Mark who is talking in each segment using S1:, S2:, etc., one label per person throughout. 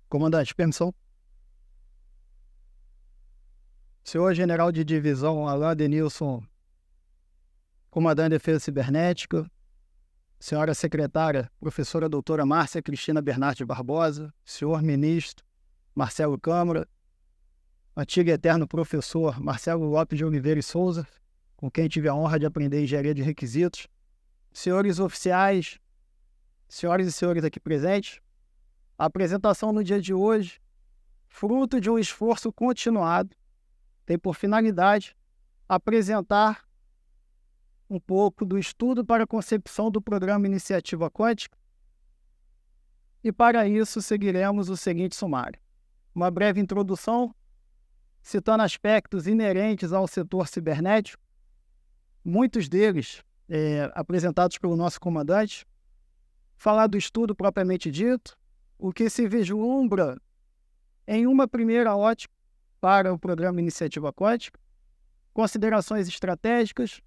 S1: Comandante, permissão. Senhor General de Divisão Alain Denilson, Comandante de Defesa Cibernética, Senhora Secretária, Professora Doutora Márcia Cristina Bernardi Barbosa, Senhor Ministro Marcelo Câmara, antigo e eterno Professor Marcelo Lopes de Oliveira e Souza, com quem tive a honra de aprender engenharia de requisitos, senhores oficiais, senhoras e senhores aqui presentes, a apresentação no dia de hoje, fruto de um esforço continuado, tem por finalidade apresentar um pouco do estudo para a concepção do programa Iniciativa Quântica e, para isso, seguiremos o seguinte sumário. Uma breve introdução, citando aspectos inerentes ao setor cibernético, muitos deles apresentados pelo nosso comandante, falar do estudo propriamente dito, o que se vislumbra em uma primeira ótica para o programa Iniciativa Quântica, considerações estratégicas,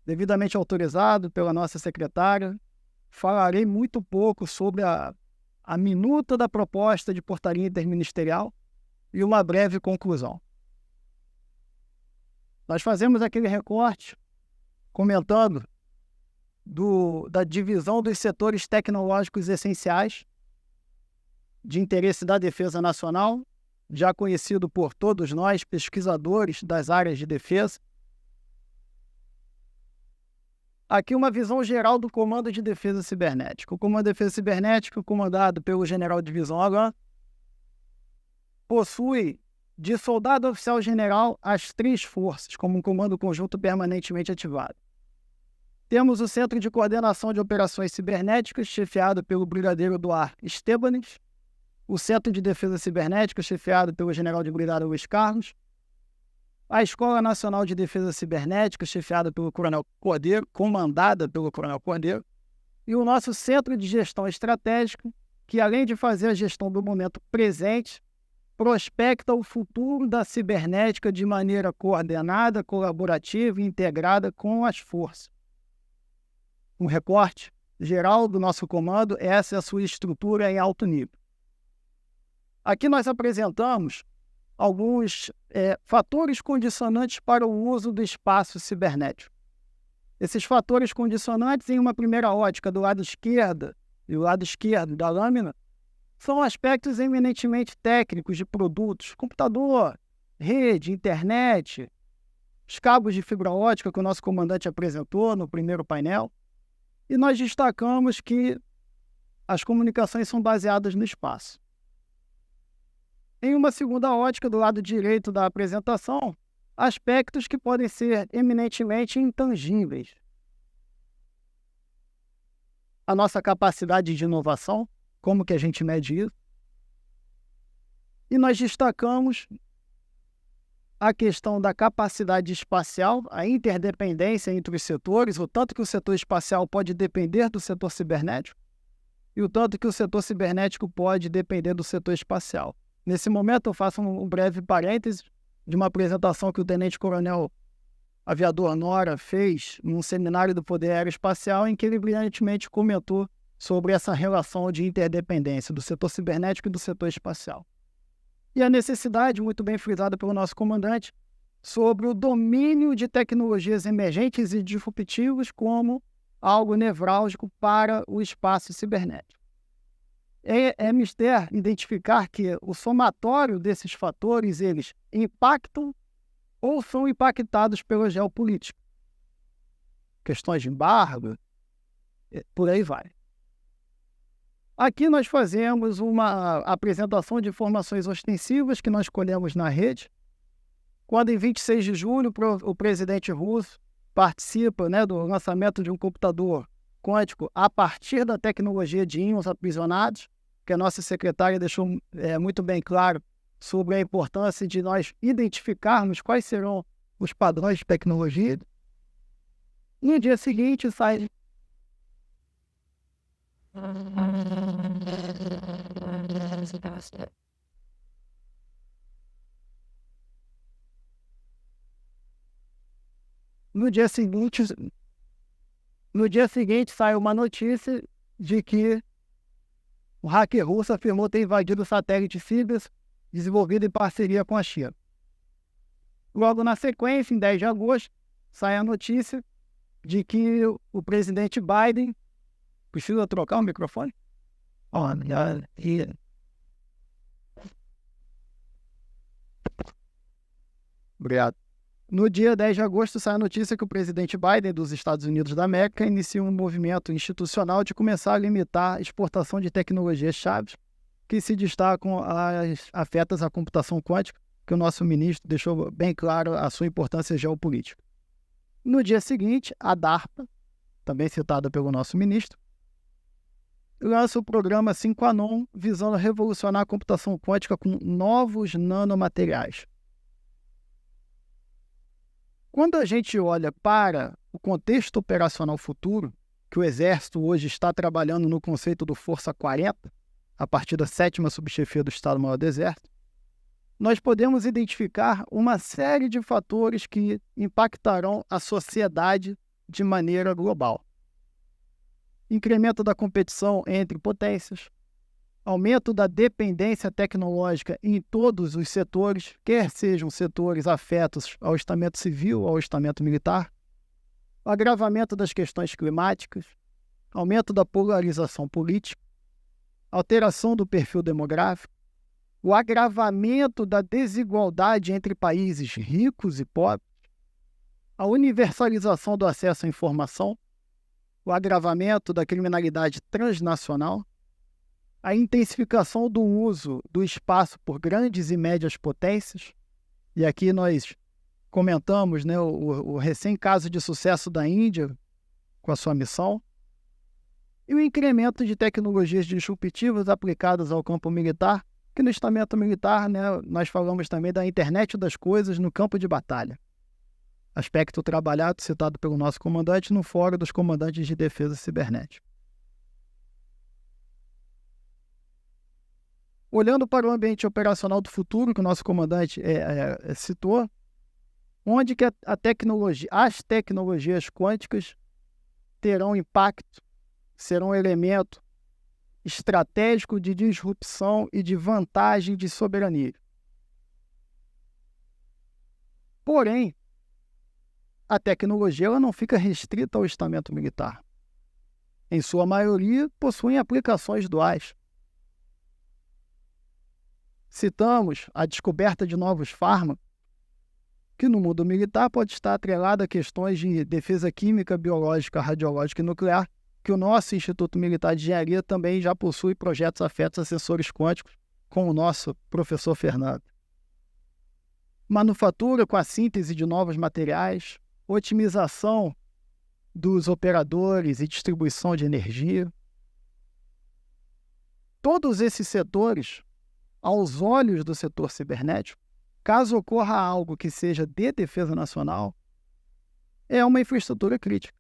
S1: devidamente autorizado pela nossa secretária. Falarei muito pouco sobre a minuta da proposta de portaria interministerial e uma breve conclusão. Nós fazemos aquele recorte comentando da divisão dos setores tecnológicos essenciais de interesse da defesa nacional, já conhecido por todos nós, pesquisadores das áreas de defesa. Aqui uma visão geral do Comando de Defesa Cibernética. O Comando de Defesa Cibernética, comandado pelo General de Divisão Alain, possui de soldado oficial general as três forças, como um comando conjunto permanentemente ativado. Temos o Centro de Coordenação de Operações Cibernéticas, chefiado pelo Brigadeiro Eduardo Estebanes, o Centro de Defesa Cibernética, chefiado pelo General de Brigada Luiz Carlos, a Escola Nacional de Defesa Cibernética, chefiada pelo Coronel Cordeiro, comandada pelo Coronel Cordeiro, e o nosso Centro de Gestão Estratégica, que além de fazer a gestão do momento presente, prospecta o futuro da cibernética de maneira coordenada, colaborativa e integrada com as forças. Um recorte geral do nosso comando, essa é a sua estrutura em alto nível. Aqui nós apresentamos alguns fatores condicionantes para o uso do espaço cibernético. Esses fatores condicionantes, em uma primeira ótica do lado esquerdo e o lado esquerdo da lâmina, são aspectos eminentemente técnicos de produtos, computador, rede, internet, os cabos de fibra ótica que o nosso comandante apresentou no primeiro painel, e nós destacamos que as comunicações são baseadas no espaço. Em uma segunda ótica, do lado direito da apresentação, aspectos que podem ser eminentemente intangíveis. A nossa capacidade de inovação, como que a gente mede isso? E nós destacamos a questão da capacidade espacial, a interdependência entre os setores, o tanto que o setor espacial pode depender do setor cibernético e o tanto que o setor cibernético pode depender do setor espacial. Nesse momento, eu faço um breve parêntese de uma apresentação que o tenente-coronel aviador Nora fez num seminário do Poder Aeroespacial, em que ele brilhantemente comentou sobre essa relação de interdependência do setor cibernético e do setor espacial. E a necessidade, muito bem frisada pelo nosso comandante, sobre o domínio de tecnologias emergentes e disruptivas como algo nevrálgico para o espaço cibernético. É mister identificar que o somatório desses fatores, eles impactam ou são impactados pela geopolítica. Questões de embargo, por aí vai. Aqui nós fazemos uma apresentação de informações ostensivas que nós colhemos na rede, quando em 26 de julho o presidente russo participa do lançamento de um computador quântico a partir da tecnologia de íons aprisionados, que a nossa secretária deixou muito bem claro sobre a importância de nós identificarmos quais serão os padrões de tecnologia. No dia seguinte sai... No dia seguinte sai uma notícia de que O hacker russo afirmou ter invadido o satélite Cygnus, desenvolvido em parceria com a China. Logo na sequência, em 10 de agosto, sai a notícia de que o presidente Biden... Precisa trocar o microfone? Obrigado. No dia 10 de agosto, sai a notícia que o presidente Biden dos Estados Unidos da América inicia um movimento institucional de começar a limitar a exportação de tecnologias-chave que se destacam as afetas à computação quântica, que o nosso ministro deixou bem claro a sua importância geopolítica. No dia seguinte, a DARPA, também citada pelo nosso ministro, lança o programa 5 visando revolucionar a computação quântica com novos nanomateriais. Quando a gente olha para o contexto operacional futuro, que o Exército hoje está trabalhando no conceito do Força 40, a partir da 7ª subchefia do Estado-Maior do Exército, nós podemos identificar uma série de fatores que impactarão a sociedade de maneira global. Incremento da competição entre potências, aumento da dependência tecnológica em todos os setores, quer sejam setores afetos ao estamento civil ou ao estamento militar, agravamento das questões climáticas, aumento da polarização política, alteração do perfil demográfico, o agravamento da desigualdade entre países ricos e pobres, a universalização do acesso à informação, o agravamento da criminalidade transnacional, a intensificação do uso do espaço por grandes e médias potências, e aqui nós comentamos, né, o recém-caso de sucesso da Índia com a sua missão, e o incremento de tecnologias disruptivas aplicadas ao campo militar, que no estamento militar, né, nós falamos também da internet das coisas no campo de batalha. Aspecto trabalhado, citado pelo nosso comandante no Fórum dos Comandantes de Defesa Cibernética. Olhando para o ambiente operacional do futuro, que o nosso comandante citou, onde que as tecnologias quânticas terão impacto, serão um elemento estratégico de disrupção e de vantagem de soberania. Porém, a tecnologia ela não fica restrita ao estamento militar. Em sua maioria, possuem aplicações duais. Citamos a descoberta de novos fármacos, que no mundo militar pode estar atrelada a questões de defesa química, biológica, radiológica e nuclear, que o nosso Instituto Militar de Engenharia também já possui projetos afetos a sensores quânticos, com o nosso professor Fernando. Manufatura com a síntese de novos materiais, otimização dos operadores e distribuição de energia. Todos esses setores, aos olhos do setor cibernético, caso ocorra algo que seja de defesa nacional, é uma infraestrutura crítica.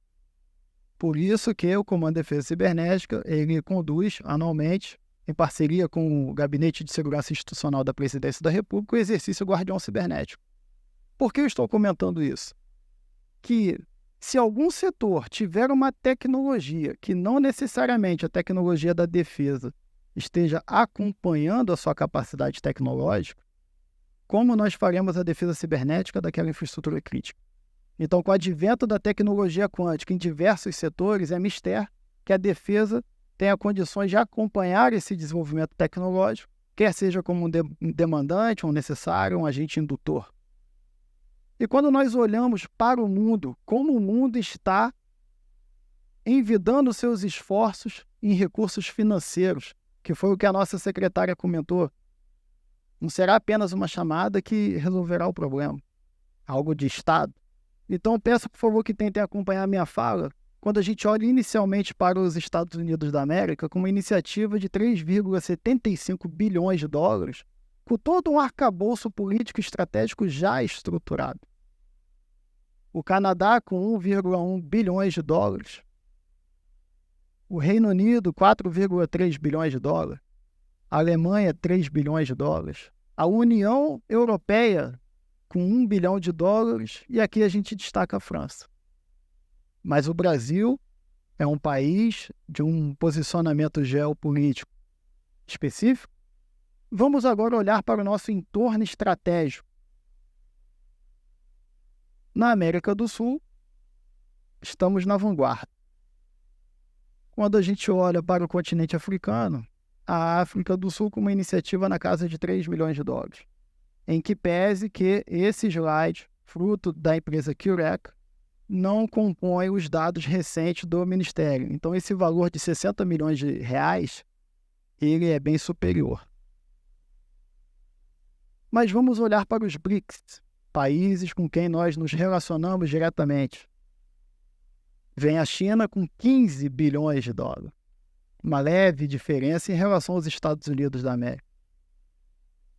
S1: Por isso que o Comando de Defesa Cibernética ele conduz anualmente, em parceria com o Gabinete de Segurança Institucional da Presidência da República, o exercício Guardião Cibernético. Por que eu estou comentando isso? Que se algum setor tiver uma tecnologia que não necessariamente a tecnologia da defesa esteja acompanhando a sua capacidade tecnológica, como nós faremos a defesa cibernética daquela infraestrutura crítica? Então, com o advento da tecnologia quântica em diversos setores, é mister que a defesa tenha condições de acompanhar esse desenvolvimento tecnológico, quer seja como um demandante, um necessário, um agente indutor. E quando nós olhamos para o mundo, como o mundo está envidando seus esforços em recursos financeiros, que foi o que a nossa secretária comentou, não será apenas uma chamada que resolverá o problema, algo de Estado. Então, peço, por favor, que tentem acompanhar a minha fala, quando a gente olha inicialmente para os Estados Unidos da América, com uma iniciativa de 3,75 bilhões de dólares, com todo um arcabouço político e estratégico já estruturado. O Canadá, com 1,1 bilhões de dólares. O Reino Unido, 4,3 bilhões de dólares. A Alemanha, 3 bilhões de dólares. A União Europeia, com 1 bilhão de dólares. E aqui a gente destaca a França. Mas o Brasil é um país de um posicionamento geopolítico específico, vamos agora olhar para o nosso entorno estratégico. Na América do Sul, estamos na vanguarda. Quando a gente olha para o continente africano, a África do Sul com uma iniciativa na casa de 3 milhões de dólares, em que pese que esse slide, fruto da empresa CureVac, não compõe os dados recentes do Ministério. Então, esse valor de 60 milhões de reais, ele é bem superior. Mas vamos olhar para os BRICS, países com quem nós nos relacionamos diretamente. Vem a China com 15 bilhões de dólares. Uma leve diferença em relação aos Estados Unidos da América.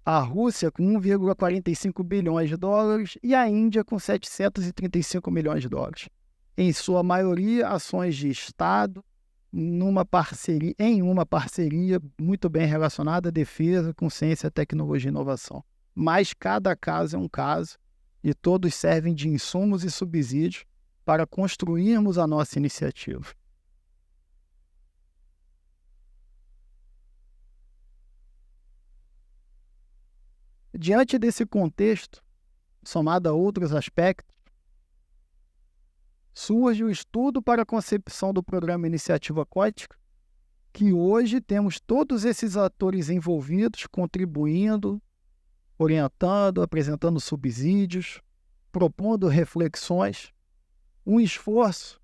S1: A Rússia com 1,45 bilhões de dólares e a Índia com 735 milhões de dólares. Em sua maioria, ações de Estado em uma parceria muito bem relacionada à defesa com ciência, tecnologia e inovação. Mas cada caso é um caso e todos servem de insumos e subsídios para construirmos a nossa iniciativa. Diante desse contexto, somado a outros aspectos, surge o estudo para a concepção do programa Iniciativa Quântica, que hoje temos todos esses atores envolvidos, contribuindo, orientando, apresentando subsídios, propondo reflexões, um esforço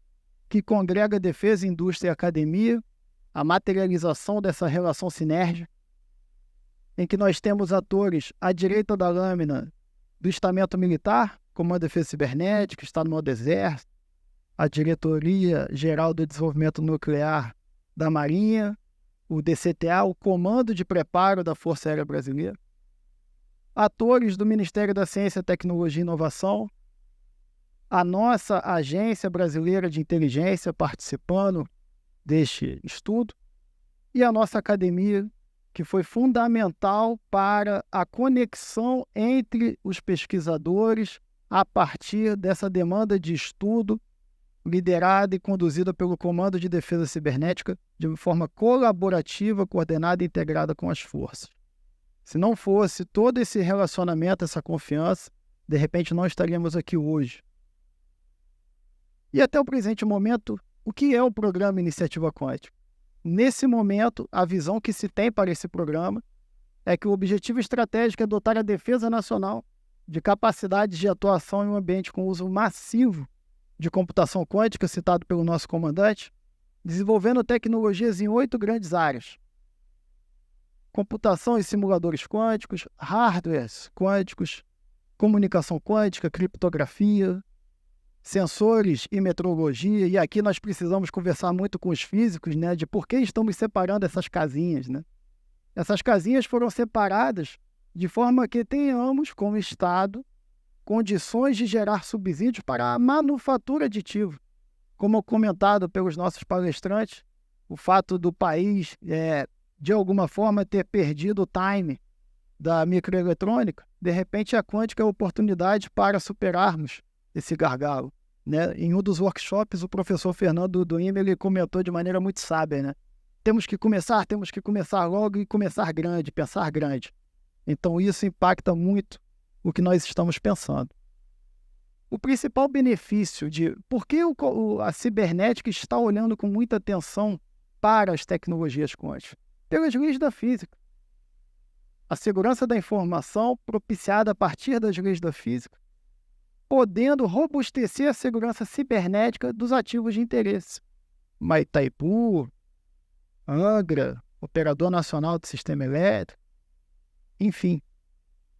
S1: que congrega defesa, indústria e academia, a materialização dessa relação sinérgica, em que nós temos atores à direita da lâmina do estamento militar, Comando de Defesa Cibernética, Estado-Maior do Exército, a Diretoria Geral do Desenvolvimento Nuclear da Marinha, o DCTA, o Comando de Preparo da Força Aérea Brasileira, atores do Ministério da Ciência, Tecnologia e Inovação, a nossa Agência Brasileira de Inteligência participando deste estudo e a nossa academia, que foi fundamental para a conexão entre os pesquisadores a partir dessa demanda de estudo liderada e conduzida pelo Comando de Defesa Cibernética de uma forma colaborativa, coordenada e integrada com as forças. Se não fosse todo esse relacionamento, essa confiança, de repente não estaríamos aqui hoje. E até o presente momento, o que é o programa Iniciativa Quântica? Nesse momento, a visão que se tem para esse programa é que o objetivo estratégico é dotar a defesa nacional de capacidades de atuação em um ambiente com uso massivo de computação quântica, citado pelo nosso comandante, desenvolvendo tecnologias em 8 grandes áreas: computação e simuladores quânticos, hardwares quânticos, comunicação quântica, criptografia, sensores e metrologia. E aqui nós precisamos conversar muito com os físicos, né, de por que estamos separando essas casinhas, né? Essas casinhas foram separadas de forma que tenhamos, como Estado, condições de gerar subsídios para a manufatura aditiva. Como comentado pelos nossos palestrantes, o fato do país, de alguma forma, ter perdido o time da microeletrônica, de repente a quântica é a oportunidade para superarmos esse gargalo, né? Em um dos workshops, o professor Fernando Duim, ele comentou de maneira muito sábia, né? Temos que começar logo e começar grande, pensar grande. Então isso impacta muito o que nós estamos pensando. O principal benefício de... Por que a cibernética está olhando com muita atenção para as tecnologias quânticas? Pelas leis da física. A segurança da informação propiciada a partir das leis da física, podendo robustecer a segurança cibernética dos ativos de interesse. Itaipu, Angra, Operador Nacional do Sistema Elétrico, enfim.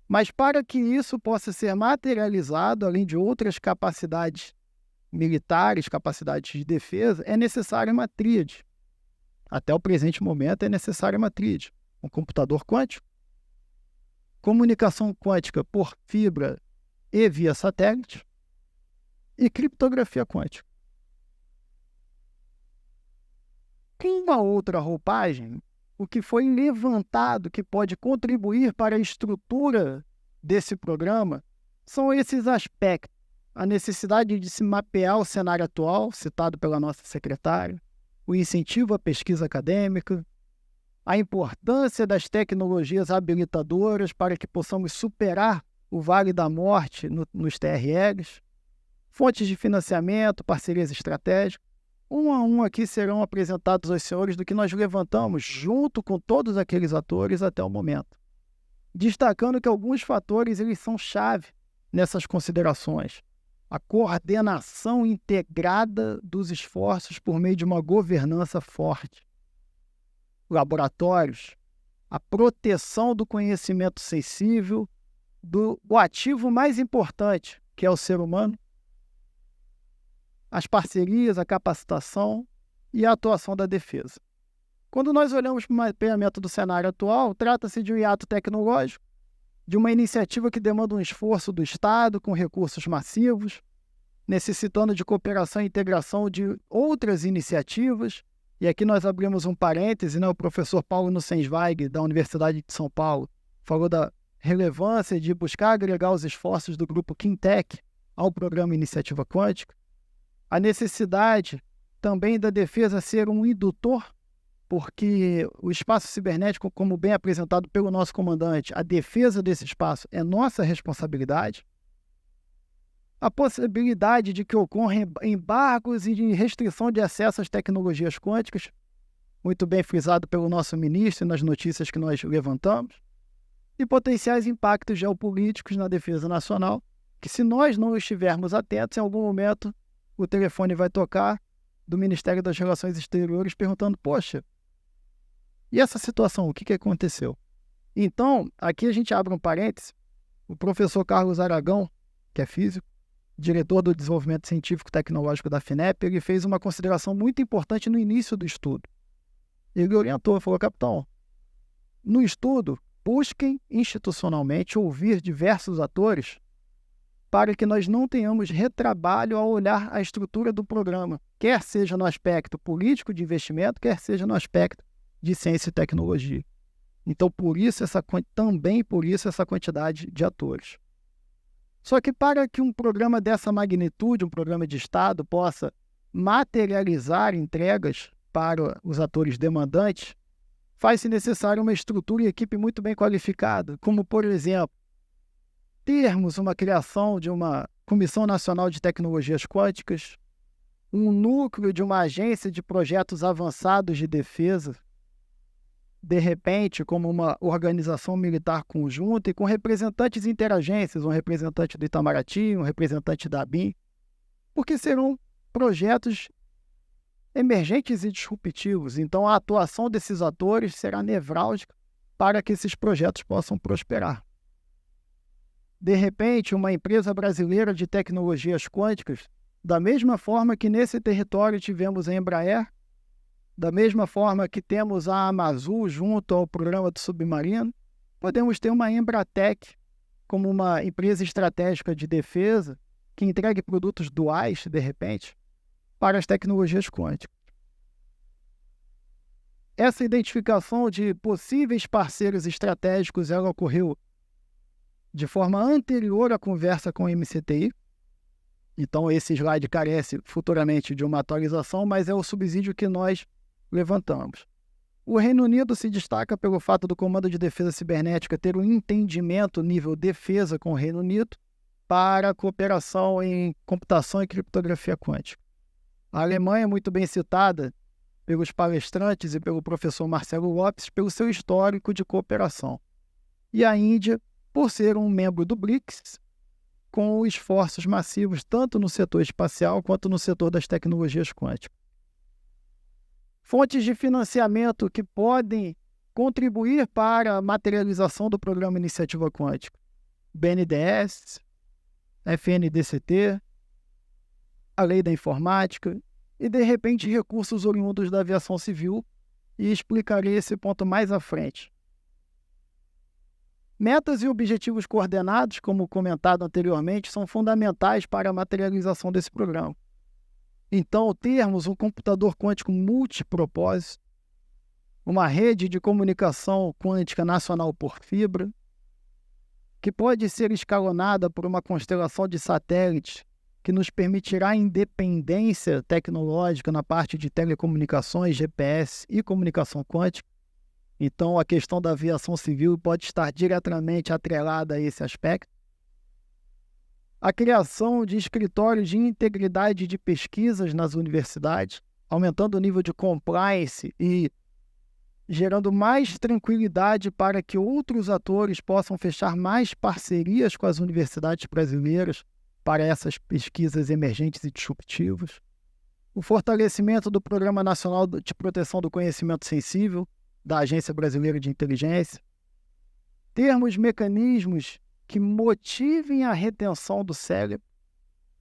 S1: Mas para que isso possa ser materializado, além de outras capacidades militares, capacidades de defesa, é necessária uma tríade. Até o presente momento é necessária uma tríade. Um computador quântico, comunicação quântica por fibra e via satélite e criptografia quântica. Com uma outra roupagem, o que foi levantado que pode contribuir para a estrutura desse programa são esses aspectos. A necessidade de se mapear o cenário atual, citado pela nossa secretária, o incentivo à pesquisa acadêmica, a importância das tecnologias habilitadoras para que possamos superar o Vale da Morte nos TRLs, fontes de financiamento, parcerias estratégicas. Um a um aqui serão apresentados aos senhores do que nós levantamos junto com todos aqueles atores até o momento, destacando que alguns fatores eles são chave nessas considerações. A coordenação integrada dos esforços por meio de uma governança forte. Laboratórios, a proteção do conhecimento sensível, do ativo mais importante, que é o ser humano, as parcerias, a capacitação e a atuação da defesa. Quando nós olhamos para o mapeamento do cenário atual, trata-se de um hiato tecnológico, de uma iniciativa que demanda um esforço do Estado com recursos massivos, necessitando de cooperação e integração de outras iniciativas. E aqui nós abrimos um parêntese, né? O professor Paulo Nussensweig, da Universidade de São Paulo, falou da relevância de buscar agregar os esforços do grupo Quintec ao programa Iniciativa Quântica. A necessidade também da defesa ser um indutor, porque o espaço cibernético, como bem apresentado pelo nosso comandante, a defesa desse espaço é nossa responsabilidade. A possibilidade de que ocorram embargos e de restrição de acesso às tecnologias quânticas, muito bem frisado pelo nosso ministro nas notícias que nós levantamos, e potenciais impactos geopolíticos na defesa nacional, que se nós não estivermos atentos, em algum momento o telefone vai tocar do Ministério das Relações Exteriores perguntando, poxa, e essa situação, o que aconteceu? Então, aqui a gente abre um parêntese, o professor Carlos Aragão, que é físico, diretor do desenvolvimento científico e tecnológico da FINEP, ele fez uma consideração muito importante no início do estudo. Ele orientou, falou, capitão, no estudo, busquem institucionalmente ouvir diversos atores para que nós não tenhamos retrabalho ao olhar a estrutura do programa, quer seja no aspecto político de investimento, quer seja no aspecto de ciência e tecnologia. Então, também por isso essa quantidade de atores. Só que para que um programa dessa magnitude, um programa de Estado, possa materializar entregas para os atores demandantes, faz-se necessário uma estrutura e equipe muito bem qualificada, como, por exemplo, termos uma criação de uma Comissão Nacional de Tecnologias Quânticas, um núcleo de uma agência de projetos avançados de defesa, de repente, como uma organização militar conjunta e com representantes interagências, um representante do Itamaraty, um representante da ABIN, porque serão projetos emergentes e disruptivos. Então, a atuação desses atores será nevrálgica para que esses projetos possam prosperar. De repente, uma empresa brasileira de tecnologias quânticas, da mesma forma que nesse território tivemos a Embraer, da mesma forma que temos a Amazul junto ao programa do submarino, podemos ter uma Embratec como uma empresa estratégica de defesa que entregue produtos duais, de repente, para as tecnologias quânticas. Essa identificação de possíveis parceiros estratégicos ela ocorreu de forma anterior à conversa com o MCTI. Então, esse slide carece futuramente de uma atualização, mas é o subsídio que nós levantamos. O Reino Unido se destaca pelo fato do Comando de Defesa Cibernética ter um entendimento nível defesa com o Reino Unido para a cooperação em computação e criptografia quântica. A Alemanha é muito bem citada pelos palestrantes e pelo professor Marcelo Lopes pelo seu histórico de cooperação. E a Índia, por ser um membro do BRICS, com esforços massivos tanto no setor espacial quanto no setor das tecnologias quânticas. Fontes de financiamento que podem contribuir para a materialização do programa Iniciativa Quântica. BNDES, FNDCT, a Lei da Informática e, de repente, recursos oriundos da aviação civil, e explicarei esse ponto mais à frente. Metas e objetivos coordenados, como comentado anteriormente, são fundamentais para a materialização desse programa. Então, termos um computador quântico multipropósito, uma rede de comunicação quântica nacional por fibra, que pode ser escalonada por uma constelação de satélites que nos permitirá independência tecnológica na parte de telecomunicações, GPS e comunicação quântica, Então, a questão da aviação civil pode estar diretamente atrelada a esse aspecto. A criação de escritórios de integridade de pesquisas nas universidades, aumentando o nível de compliance e gerando mais tranquilidade para que outros atores possam fechar mais parcerias com as universidades brasileiras para essas pesquisas emergentes e disruptivas. O fortalecimento do Programa Nacional de Proteção do Conhecimento Sensível, da Agência Brasileira de Inteligência. Termos mecanismos que motivem a retenção do cérebro.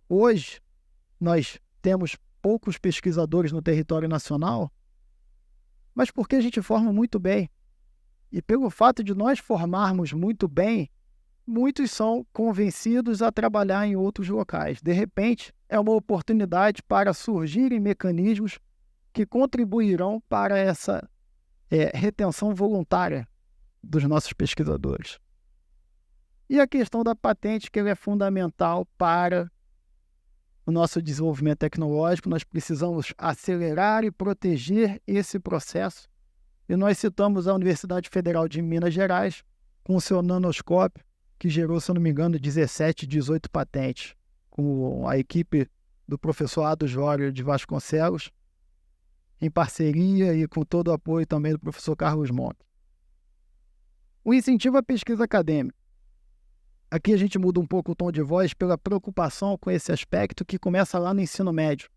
S1: Hoje, nós temos poucos pesquisadores no território nacional, mas porque a gente forma muito bem. E pelo fato de nós formarmos muito bem, muitos são convencidos a trabalhar em outros locais. De repente, é uma oportunidade para surgirem mecanismos que contribuirão para essa retenção voluntária dos nossos pesquisadores. E a questão da patente, que ela é fundamental para o nosso desenvolvimento tecnológico. Nós precisamos acelerar e proteger esse processo. E nós citamos a Universidade Federal de Minas Gerais, com o seu nanoscópio, que gerou, se eu não me engano, 17, 18 patentes, com a equipe do professor Ado Jório de Vasconcelos, em parceria e com todo o apoio também do professor Carlos Monte. O incentivo à pesquisa acadêmica. Aqui a gente muda um pouco o tom de voz pela preocupação com esse aspecto que começa lá no ensino médio.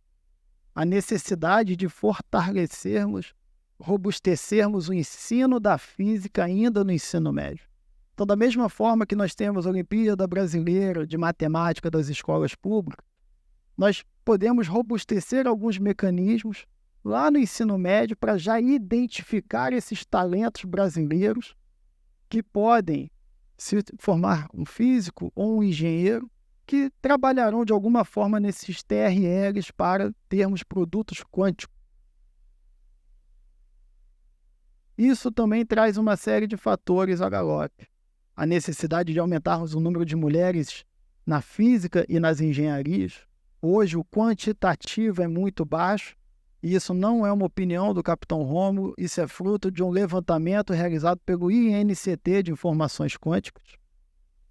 S1: A necessidade de fortalecermos, robustecermos o ensino da física ainda no ensino médio. Então, da mesma forma que nós temos a Olimpíada Brasileira de Matemática das escolas públicas, nós podemos robustecer alguns mecanismos lá no ensino médio para já identificar esses talentos brasileiros que podem se formar um físico ou um engenheiro que trabalharão de alguma forma nesses TRLs para termos produtos quânticos. Isso também traz uma série de fatores a galope. A necessidade de aumentarmos o número de mulheres na física e nas engenharias. Hoje o quantitativo é muito baixo, e isso não é uma opinião do Capitão Rômulo, isso é fruto de um levantamento realizado pelo INCT de Informações Quânticas,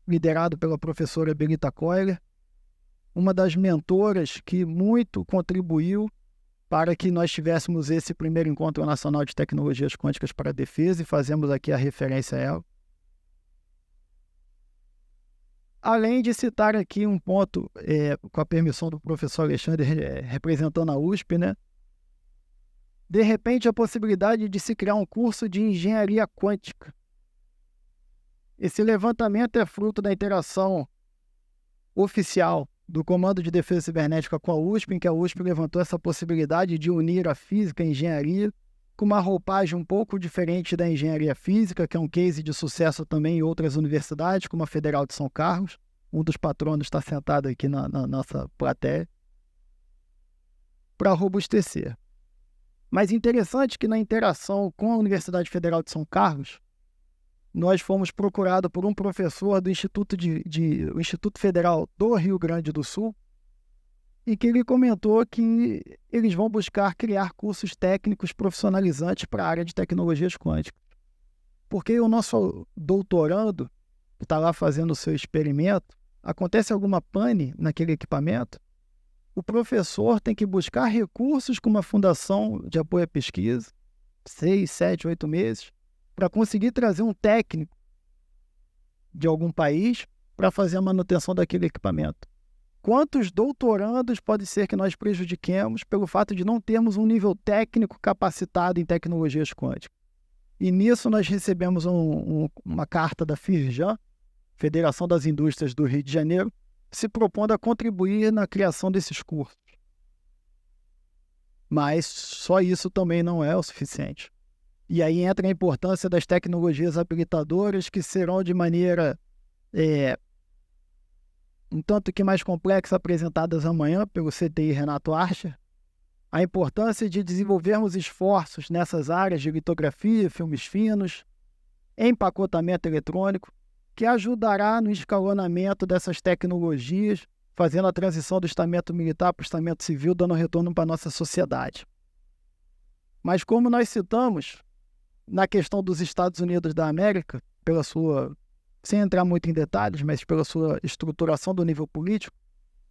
S1: liderado pela professora Benita Coiler, uma das mentoras que muito contribuiu para que nós tivéssemos esse primeiro Encontro Nacional de Tecnologias Quânticas para a Defesa, e fazemos aqui a referência a ela. Além de citar aqui um ponto, com a permissão do professor Alexandre, representando a USP, né? De repente, a possibilidade de se criar um curso de engenharia quântica. Esse levantamento é fruto da interação oficial do Comando de Defesa Cibernética com a USP, em que a USP levantou essa possibilidade de unir a física e a engenharia com uma roupagem um pouco diferente da engenharia física, que é um case de sucesso também em outras universidades, como a Federal de São Carlos. Um dos patronos está sentado aqui na nossa plateia, para robustecer. Mas interessante que na interação com a Universidade Federal de São Carlos, nós fomos procurados por um professor do Instituto Federal do Rio Grande do Sul, e que ele comentou que eles vão buscar criar cursos técnicos profissionalizantes para a área de tecnologias quânticas. Porque o nosso doutorando, que está lá fazendo o seu experimento, acontece alguma pane naquele equipamento, o professor tem que buscar recursos com uma fundação de apoio à pesquisa, 6, 7, 8 meses, para conseguir trazer um técnico de algum país para fazer a manutenção daquele equipamento. Quantos doutorandos pode ser que nós prejudiquemos pelo fato de não termos um nível técnico capacitado em tecnologias quânticas? E nisso nós recebemos uma carta da FIRJAN, Federação das Indústrias do Rio de Janeiro, se propondo a contribuir na criação desses cursos. Mas só isso também não é o suficiente. E aí entra a importância das tecnologias habilitadoras, que serão de maneira um tanto que mais complexa apresentadas amanhã pelo CTI Renato Archer. A importância de desenvolvermos esforços nessas áreas de litografia, filmes finos, empacotamento eletrônico, que ajudará no escalonamento dessas tecnologias, fazendo a transição do estamento militar para o estamento civil, dando retorno para a nossa sociedade. Mas como nós citamos, na questão dos Estados Unidos da América, sem entrar muito em detalhes, mas pela sua estruturação do nível político,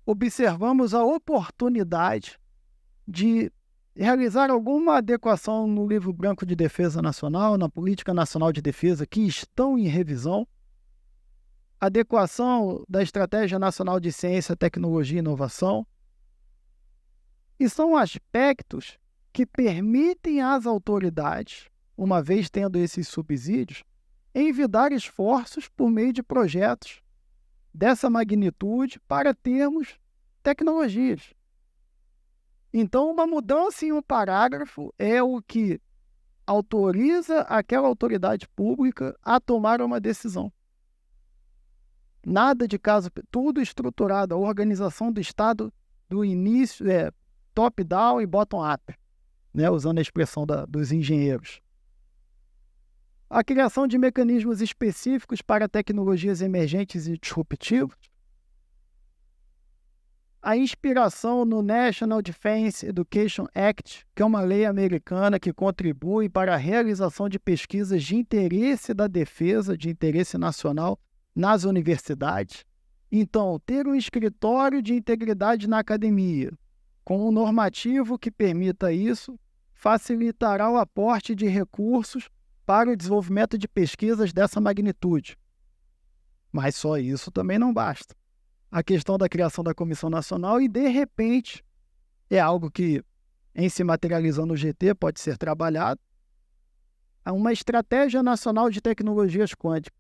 S1: observamos a oportunidade de realizar alguma adequação no Livro Branco de Defesa Nacional, na Política Nacional de Defesa, que estão em revisão, adequação da Estratégia Nacional de Ciência, Tecnologia e Inovação, e são aspectos que permitem às autoridades, uma vez tendo esses subsídios, envidar esforços por meio de projetos dessa magnitude para termos tecnologias. Então, uma mudança em um parágrafo é o que autoriza aquela autoridade pública a tomar uma decisão. Nada de caso, tudo estruturado, a organização do Estado do início top-down e bottom-up, né, usando a expressão dos engenheiros. A criação de mecanismos específicos para tecnologias emergentes e disruptivas. A inspiração no National Defense Education Act, que é uma lei americana que contribui para a realização de pesquisas de interesse da defesa, de interesse nacional, nas universidades. Então, ter um escritório de integridade na academia, com um normativo que permita isso, facilitará o aporte de recursos para o desenvolvimento de pesquisas dessa magnitude. Mas só isso também não basta. A questão da criação da Comissão Nacional e, de repente, é algo que, em se materializando no GT, pode ser trabalhado, uma estratégia nacional de tecnologias quânticas,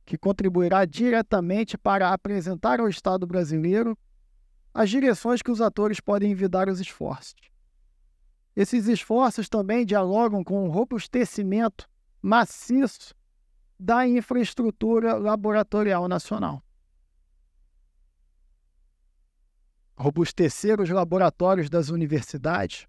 S1: que contribuirá diretamente para apresentar ao Estado brasileiro as direções que os atores podem envidar os esforços. Esses esforços também dialogam com o robustecimento maciço da infraestrutura laboratorial nacional. Robustecer os laboratórios das universidades,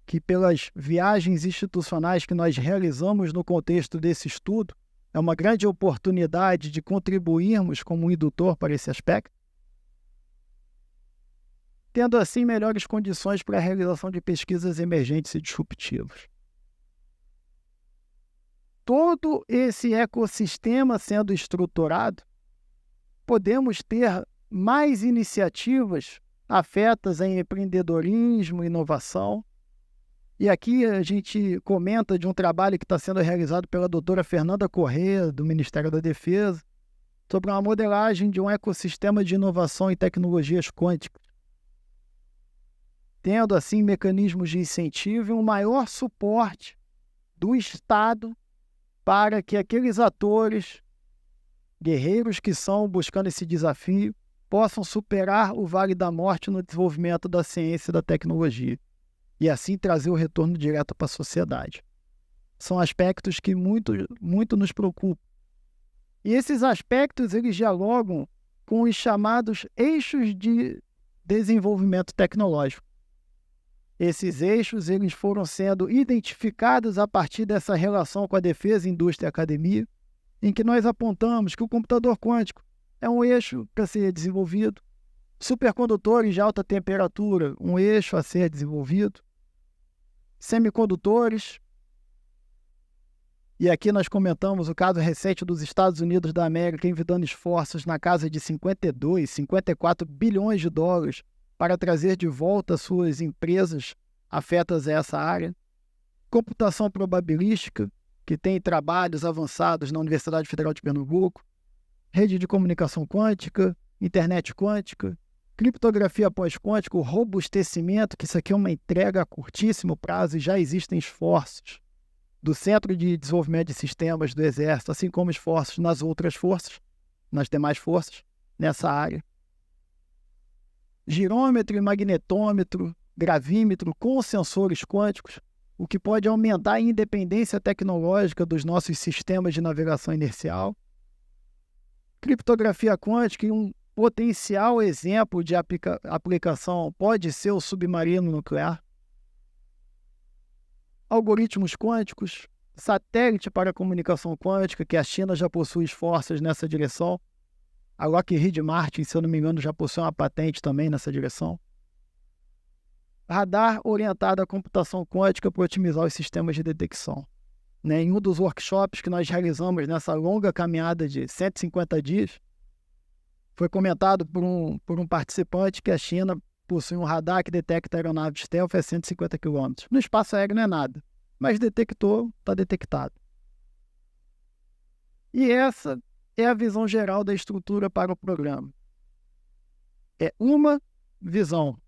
S1: que pelas viagens institucionais que nós realizamos no contexto desse estudo, é uma grande oportunidade de contribuirmos como um indutor para esse aspecto, tendo assim melhores condições para a realização de pesquisas emergentes e disruptivas. Todo esse ecossistema sendo estruturado, podemos ter mais iniciativas afetas em empreendedorismo, inovação. E aqui a gente comenta de um trabalho que está sendo realizado pela doutora Fernanda Corrêa, do Ministério da Defesa, sobre uma modelagem de um ecossistema de inovação e tecnologias quânticas, tendo assim mecanismos de incentivo e um maior suporte do Estado para que aqueles atores, guerreiros que são buscando esse desafio, possam superar o Vale da Morte no desenvolvimento da ciência e da tecnologia, e assim trazer o retorno direto para a sociedade. São aspectos que muito nos preocupam. E esses aspectos, eles dialogam com os chamados eixos de desenvolvimento tecnológico. Esses eixos, eles foram sendo identificados a partir dessa relação com a defesa, indústria e academia, em que nós apontamos que o computador quântico é um eixo para ser desenvolvido, supercondutores de alta temperatura, um eixo a ser desenvolvido, semicondutores. E aqui nós comentamos o caso recente dos Estados Unidos da América envidando esforços na casa de 52, 54 bilhões de dólares para trazer de volta suas empresas afetas a essa área. Computação probabilística, que tem trabalhos avançados na Universidade Federal de Pernambuco, rede de comunicação quântica, internet quântica, criptografia pós-quântica, o robustecimento, que isso aqui é uma entrega a curtíssimo prazo e já existem esforços do Centro de Desenvolvimento de Sistemas do Exército, assim como esforços nas outras forças, nas demais forças, nessa área. Girômetro e magnetômetro, gravímetro com sensores quânticos, o que pode aumentar a independência tecnológica dos nossos sistemas de navegação inercial. Criptografia quântica e um potencial exemplo de aplicação pode ser o submarino nuclear. Algoritmos quânticos, satélite para comunicação quântica, que a China já possui esforços nessa direção. A Lockheed Martin, se eu não me engano, já possui uma patente também nessa direção. radar orientado à computação quântica para otimizar os sistemas de detecção. Em um dos workshops que nós realizamos nessa longa caminhada de 150 dias, foi comentado por um participante que a China possui um radar que detecta aeronaves stealth a 150 km. No espaço aéreo não é nada, mas detectou, está detectado. E essa é a visão geral da estrutura para o programa. É uma visão.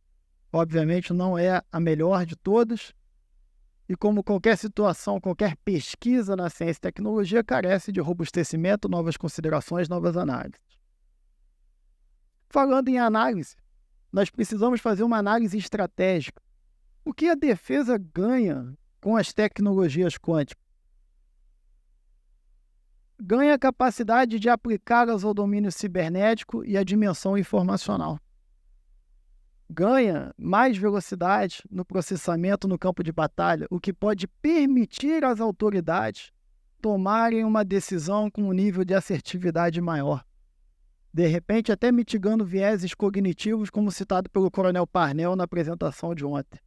S1: Obviamente não é a melhor de todas, e como qualquer situação, qualquer pesquisa na ciência e tecnologia carece de robustecimento, novas considerações, novas análises. Falando em análise, nós precisamos fazer uma análise estratégica. O que a defesa ganha com as tecnologias quânticas? Ganha a capacidade de aplicá-las ao domínio cibernético e à dimensão informacional. Ganha mais velocidade no processamento no campo de batalha, o que pode permitir às autoridades tomarem uma decisão com um nível de assertividade maior. De repente, até mitigando vieses cognitivos, como citado pelo Coronel Parnell na apresentação de ontem.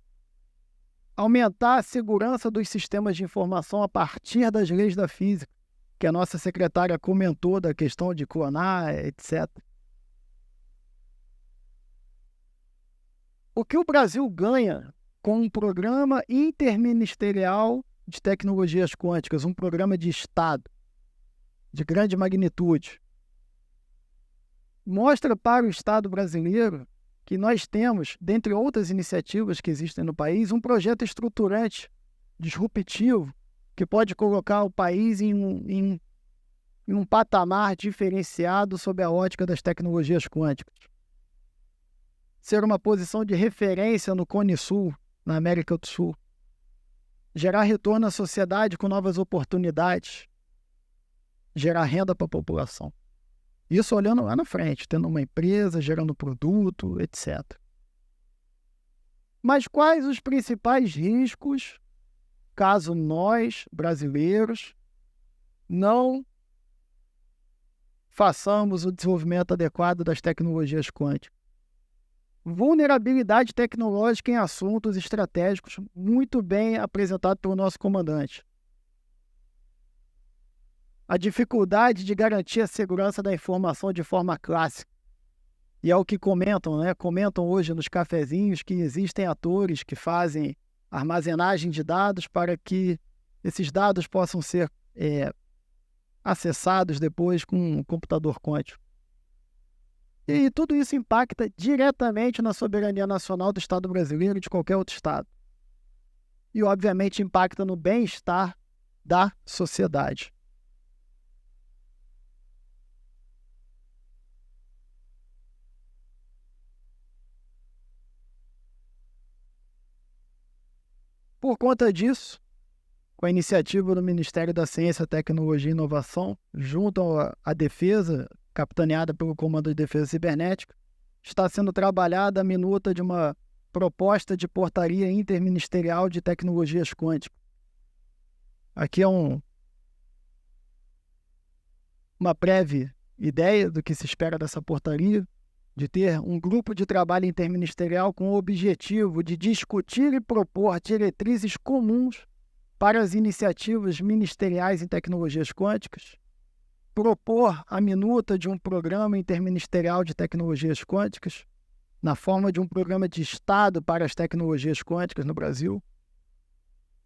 S1: Aumentar a segurança dos sistemas de informação a partir das leis da física, que a nossa secretária comentou da questão de clonar, etc. O que o Brasil ganha com um programa interministerial de tecnologias quânticas, um programa de Estado, de grande magnitude, mostra para o Estado brasileiro que nós temos, dentre outras iniciativas que existem no país, um projeto estruturante, disruptivo, que pode colocar o país em um patamar diferenciado sob a ótica das tecnologias quânticas. Ser uma posição de referência no Cone Sul, na América do Sul. Gerar retorno à sociedade com novas oportunidades. Gerar renda para a população. Isso olhando lá na frente, tendo uma empresa, gerando produto, etc. Mas quais os principais riscos caso nós, brasileiros, não façamos o desenvolvimento adequado das tecnologias quânticas? Vulnerabilidade tecnológica em assuntos estratégicos, muito bem apresentado pelo nosso comandante. A dificuldade de garantir a segurança da informação de forma clássica. E é o que comentam, Comentam hoje nos cafezinhos que existem atores que fazem armazenagem de dados para que esses dados possam ser acessados depois com um computador quântico. E tudo isso impacta diretamente na soberania nacional do Estado brasileiro e de qualquer outro Estado. E, obviamente, impacta no bem-estar da sociedade. Por conta disso, com a iniciativa do Ministério da Ciência, Tecnologia e Inovação, junto à Defesa, capitaneada pelo Comando de Defesa Cibernética, está sendo trabalhada a minuta de uma proposta de portaria interministerial de tecnologias quânticas. Aqui é uma breve ideia do que se espera dessa portaria, de ter um grupo de trabalho interministerial com o objetivo de discutir e propor diretrizes comuns para as iniciativas ministeriais em tecnologias quânticas, propor a minuta de um programa interministerial de tecnologias quânticas, na forma de um programa de Estado para as tecnologias quânticas no Brasil,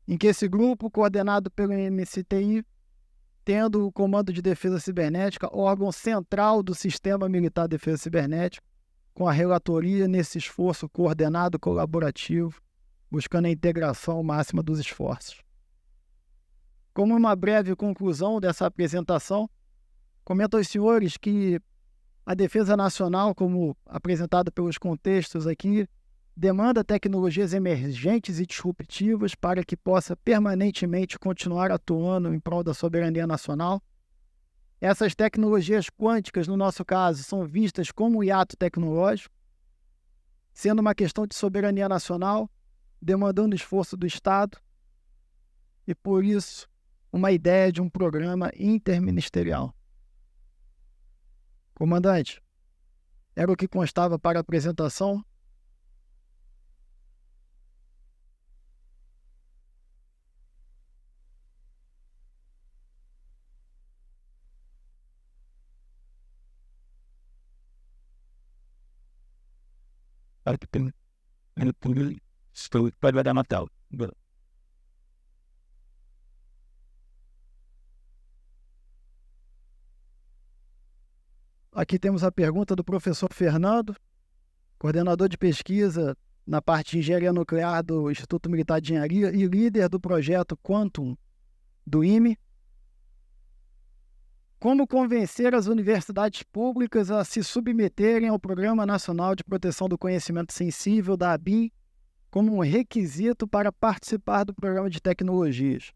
S1: em que esse grupo, coordenado pelo MCTI, tendo o Comando de Defesa Cibernética, órgão central do Sistema Militar de Defesa Cibernética, com a relatoria nesse esforço coordenado colaborativo, buscando a integração máxima dos esforços. Como uma breve conclusão dessa apresentação, comento aos senhores que a defesa nacional, como apresentado pelos contextos aqui, demanda tecnologias emergentes e disruptivas para que possa permanentemente continuar atuando em prol da soberania nacional. Essas tecnologias quânticas, no nosso caso, são vistas como um hiato tecnológico, sendo uma questão de soberania nacional, demandando esforço do Estado, e por isso, uma ideia de um programa interministerial. Comandante, era o que constava para a apresentação.
S2: Vai dar Natal.
S1: Aqui temos a pergunta do professor Fernando, coordenador de pesquisa na parte de engenharia nuclear do Instituto Militar de Engenharia e líder do projeto Quantum do IME. Como convencer as universidades públicas a se submeterem ao Programa Nacional de Proteção do Conhecimento Sensível da ABIN como um requisito para participar do programa de tecnologias?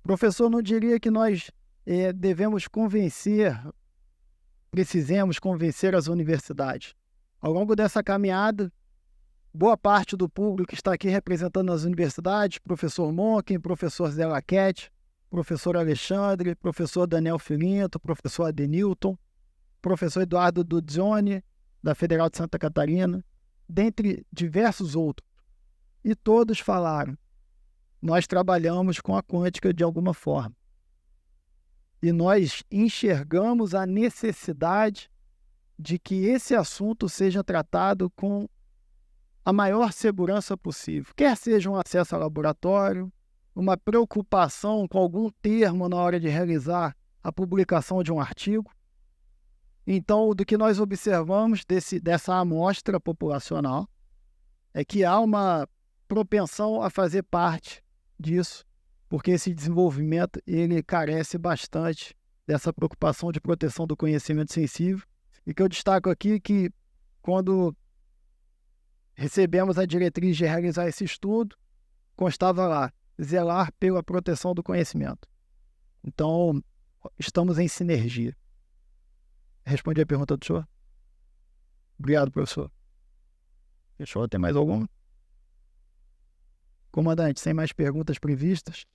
S1: Professor, não diria que nós precisemos convencer as universidades. Ao longo dessa caminhada, boa parte do público que está aqui representando as universidades, professor Monken, professor Zé Laquete, professor Alexandre, professor Daniel Filinto, professor Adenilton, professor Eduardo Dudzioni, da Federal de Santa Catarina, dentre diversos outros. E todos falaram, nós trabalhamos com a quântica de alguma forma. E nós enxergamos a necessidade de que esse assunto seja tratado com a maior segurança possível, quer seja um acesso ao laboratório, uma preocupação com algum termo na hora de realizar a publicação de um artigo. Então, do que nós observamos dessa amostra populacional é que há uma propensão a fazer parte disso, porque esse desenvolvimento ele carece bastante dessa preocupação de proteção do conhecimento sensível, e que eu destaco aqui que quando recebemos a diretriz de realizar esse estudo, constava lá, zelar pela proteção do conhecimento. Então, estamos em sinergia. Respondi a pergunta do senhor? Obrigado, professor. Fechou? Tem mais alguma? Comandante, sem mais perguntas previstas,